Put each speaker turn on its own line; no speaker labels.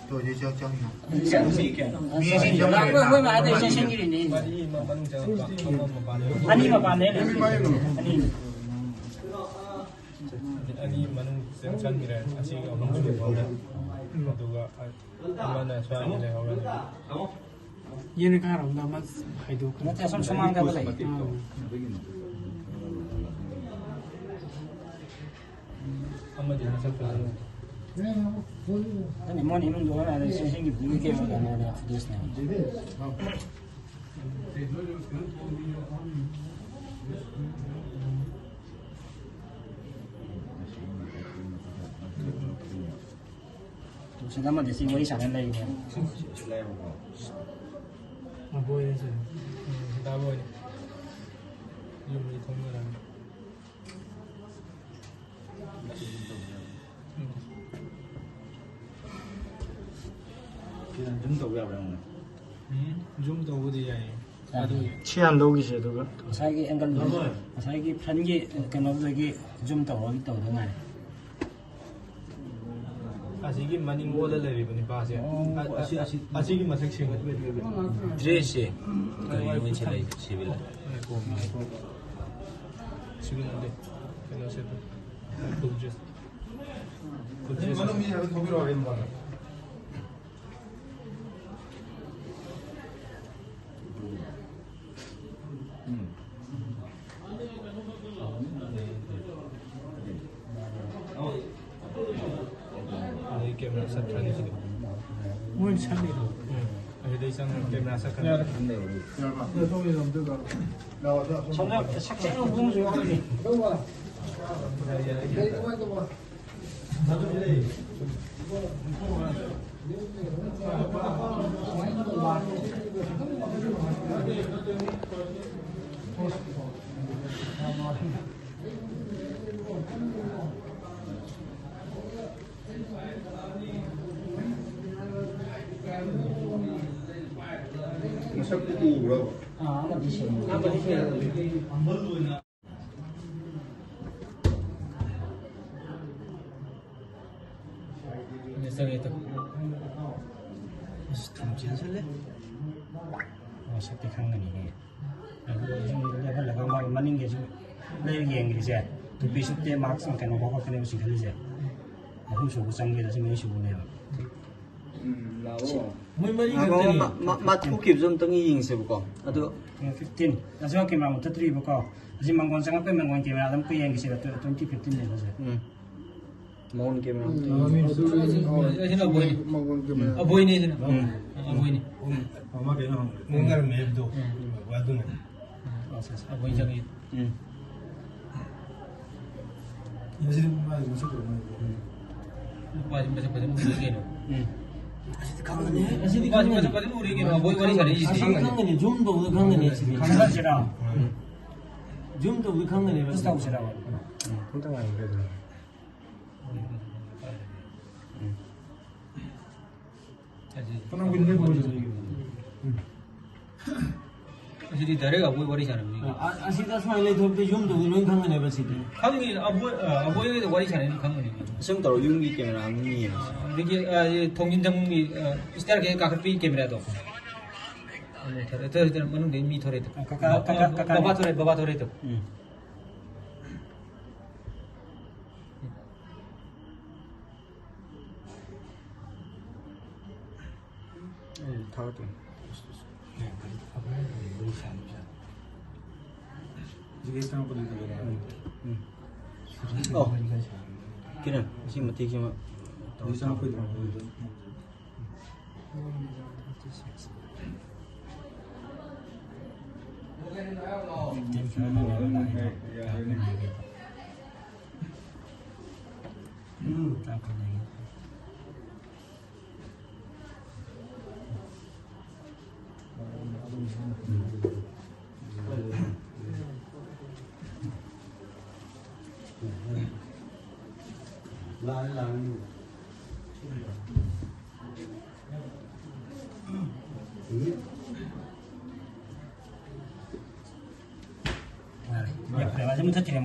또 이제 저
왜 말해 생일이니? 아니만 반네.
아니 만은 생산기래 아시가 없는 거 같아. 누가 아마나 좋아하는 거
얘는 가라 나만 해도
나한테 손 수만 가볼래.
한마디 하셨거든요.
아니 뭐 이런 거 하나 생기 이게 뭐가 나냐 됐네. 잠깐만 대신 우리 잘한다 이거.
보여서
나머지 이름이 동그란. 좀더 어디야?
치안 로기세 도가
사기 앵글 사기 편기 그놈들이 좀 더 어디 또 그러나.
아시기 많이 몰라내리더니 봐세. 아시기 마색신 거.
드레시 그리고 칠레 시빌라
지금 근데 그나세도 그저 이 카메라 삽탄이 지금
뭘 살리고
ada isang kamera sa kanila.
정말 삭제는 너무 좋아하네. 한번 드시오. 한번 드세요.
Ito.
tum지는 살래? 색깔 강한 이게. 내가 내가 막 만든 게 지금 내게 eng리제. 또 비슷 때 막상 그냥 먹어 그냥 무슨 그러지. 무슨 장기다 지금 시부네요.
마트키 좀 덩이 잉세부고 아도
15 나중에 캠era 못 터뜨리고 아직 망건 장갑 빼면 건 캠era 담고 eng리제가 2015네 그래서.
마운 게임
Sino boy? Boy ni sino? Boy ni. Mungar mebdo. Wadu na. Boy jang it. Pasal uri ke no. Pasal uri ke no. Boy wari sari isi.
강간이 좀더 우리 강간이 지금
강사지라.
좀더 우리 강간이
비슷하고 지라.
혼자가 안 그래도
Jadi darega boy wari sari.
아시다 사이에 덥게 좀더 우리 강간이 해봤을 때
Kami aboy itu wari sari kami ni.
semtaro yungi 게임 안니
Jadi 통신장 star ke kakak kamera tu. Terus mana ni mi thore tu. Baba thore tu.
타도 그냥 지금 되게
Ya, pero vas a mucho tiempo.